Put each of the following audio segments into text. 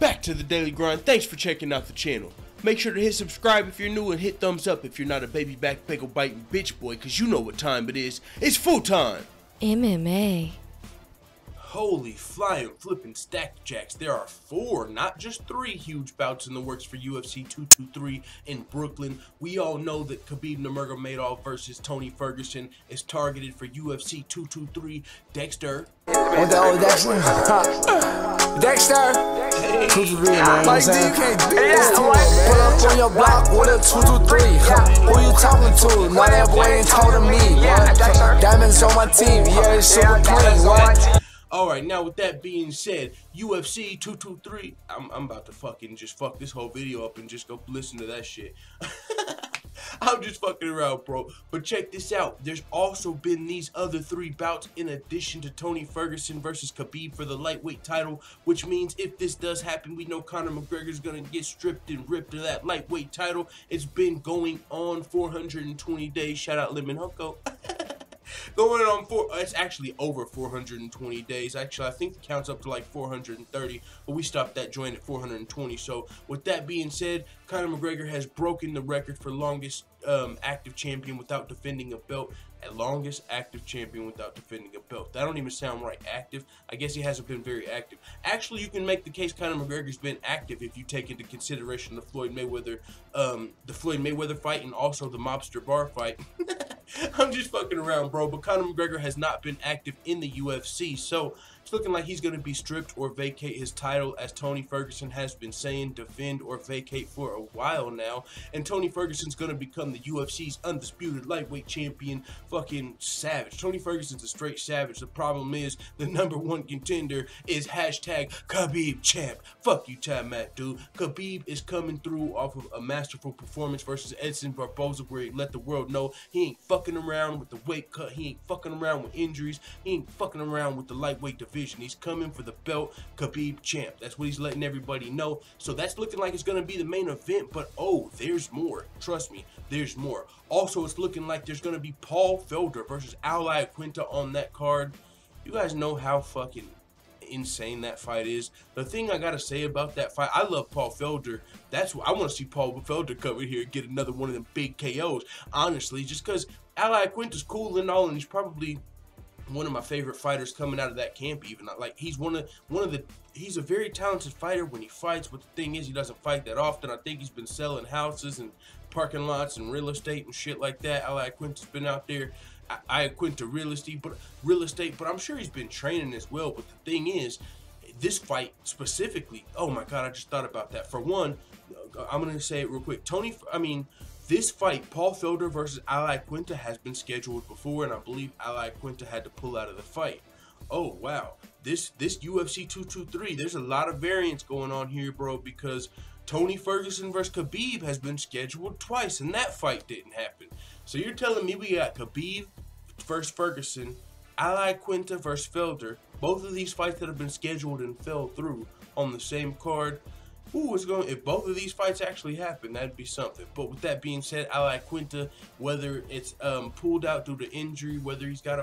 back to the Daily Grind. Thanks for checking out the channel. Make sure to hit subscribe if you're new and hit thumbs up if you're not a baby back pickle biting bitch boy, cause you know what time it is. It's full time. MMA. Holy flying flipping stack jacks. There are 4, not just 3 huge bouts in the works for UFC 223 in Brooklyn. We all know that Khabib Nurmagomedov versus Tony Ferguson is targeted for UFC 223. Dexter. With the old Dexter. Dexter. 223, man. Like, you can't do this to him, man. Pull up on your block with a 223. Who you talking to? No, that boy ain't talking to me. Diamonds on my team. Yeah, it's super clean. What? Alright, now with that being said, UFC 223, I'm about to fucking just fuck this whole video up and just go listen to that shit. I'm just fucking around, bro. But check this out. There's also been these other 3 bouts in addition to Tony Ferguson versus Khabib for the lightweight title, which means if this does happen, we know Conor McGregor's gonna get stripped and ripped of that lightweight title. It's been going on 420 days. Shout out Lemon Hunko. Going on it's actually over 420 days. Actually, I think it counts up to like 430, but we stopped that joint at 420. So with that being said, Conor McGregor has broken the record for longest active champion without defending a belt. Longest active champion without defending a belt. That don't even sound right. Active. I guess he hasn't been very active. Actually, you can make the case Conor McGregor's been active if you take into consideration the Floyd Mayweather fight and also the Mobster Bar fight. I'm just fucking around, bro. But Conor McGregor has not been active in the UFC, so it's looking like he's going to be stripped or vacate his title, as Tony Ferguson has been saying, defend or vacate for a while now. And Tony Ferguson's going to become the UFC's undisputed lightweight champion. Fucking savage. Tony Ferguson's a straight savage. The problem is the #1 contender is hashtag Khabib champ. Fuck you, Ty Matt, dude. Khabib is coming through off of a masterful performance versus Edson Barboza, where he let the world know he ain't fucking around with the weight cut. He ain't fucking around with injuries. He ain't fucking around with the lightweight division. He's coming for the belt, Khabib champ. That's what he's letting everybody know. So that's looking like it's going to be the main event, but oh, there's more. Trust me, there's more. Also, it's looking like there's going to be Paul Felder versus Al Iaquinta on that card. You guys know how fucking insane that fight is. The thing I gotta say about that fight, I love Paul Felder. That's what I want to see. Paul Felder come in here and get another one of them big KOs, honestly, just because Al Iaquinta's cool and all, and he's probably one of my favorite fighters coming out of that camp. Even like he's he's a very talented fighter when he fights, but the thing is, he doesn't fight that often. I think he's been selling houses and parking lots and real estate and shit like that. Al Iaquinta's been out there. Iaquinta real estate, but I'm sure he's been training as well. But the thing is, this fight specifically, oh my god, I just thought about that. For one, I'm gonna say it real quick. This fight, Paul Felder versus Al Iaquinta, has been scheduled before, and I believe Al Iaquinta had to pull out of the fight. Oh wow, this UFC 223, there's a lot of variance going on here, bro, because Tony Ferguson versus Khabib has been scheduled twice, and that fight didn't happen. So you're telling me we got Khabib versus Ferguson, Al Iaquinta versus Felder, both of these fights that have been scheduled and fell through on the same card. Ooh, if both of these fights actually happen, that'd be something. But with that being said, Al Iaquinta, whether it's pulled out due to injury, whether he's got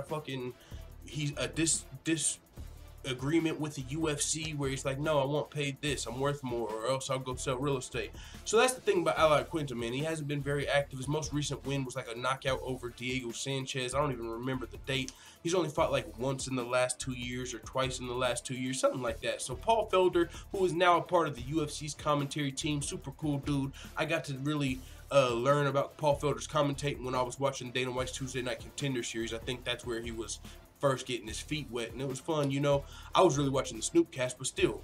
disagreement with the UFC where he's like, no, I want paid this, I'm worth more, or else I'll go sell real estate. So that's the thing about Al Iaquinta, man. He hasn't been very active. His most recent win was like a knockout over Diego Sanchez. I don't even remember the date. He's only fought like once in the last 2 years or twice in the last 2 years, something like that. So Paul Felder, who is now a part of the UFC's commentary team, super cool dude. I got to really learn about Paul Felder's commentating when I was watching Dana White's Tuesday Night Contender series. I think that's where he was first getting his feet wet, and it was fun. You know, I was really watching the Snoopcast, but still,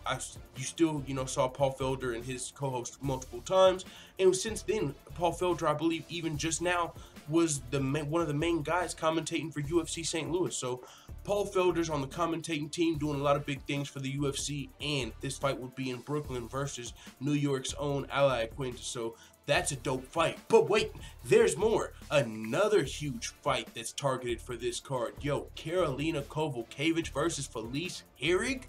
you still saw Paul Felder and his co-host multiple times, and since then, Paul Felder, I believe, even just now, was one of the main guys commentating for UFC St. Louis. So Paul Felder's on the commentating team doing a lot of big things for the UFC, and this fight would be in Brooklyn versus New York's own Al Iaquinta. So that's a dope fight. But wait, there's more. Another huge fight that's targeted for this card. Yo, Karolina Kowalkiewicz versus Felice Herrig?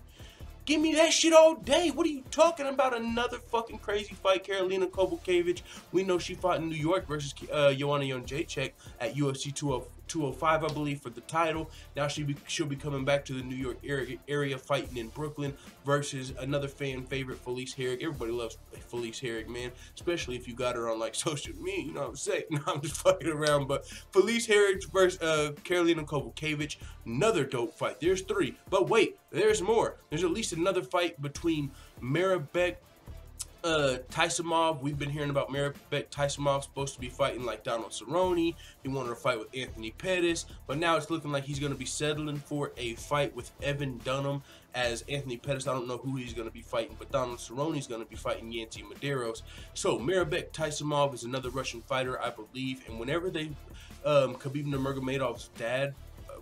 Give me that shit all day. What are you talking about? Another fucking crazy fight. Karolina Kowalkiewicz. We know she fought in New York versus Joanna Jędrzejczyk at UFC 205, I believe, for the title. Now she'll be coming back to the New York area fighting in Brooklyn versus another fan favorite, Felice Herrig. Everybody loves Felice Herrig, man, especially if you got her on like social media, you know what I'm saying? No, I'm just fucking around, but Felice Herrig versus Karolina Kowalkiewicz, another dope fight. There's 3, but wait, there's more. There's at least another fight between Maribek Tysomov. We've been hearing about Maribek Tysomov supposed to be fighting like Donald Cerrone. He wanted to fight with Anthony Pettis, but now it's looking like he's going to be settling for a fight with Evan Dunham, as Anthony Pettis, I don't know who he's going to be fighting, but Donald Cerrone is going to be fighting Yancy Medeiros. So Maribek Tysomov is another Russian fighter, I believe, and whenever they Khabib Nurmagomedov's dad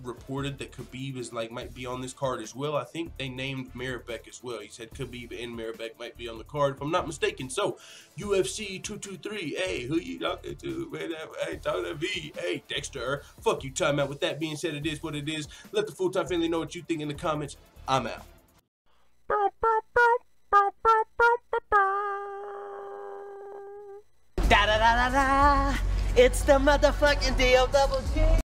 reported that Khabib is might be on this card as well, I think they named Maribek as well. He said Khabib and Maribek might be on the card, if I'm not mistaken. So UFC 223, hey, who you talking to, man? Hey, talking to me. Hey, Dexter, fuck you, timeout. With that being said, it is what it is. Let the full-time family know what you think in the comments. I'm out. Da da da da da. It's the motherfucking DOWG.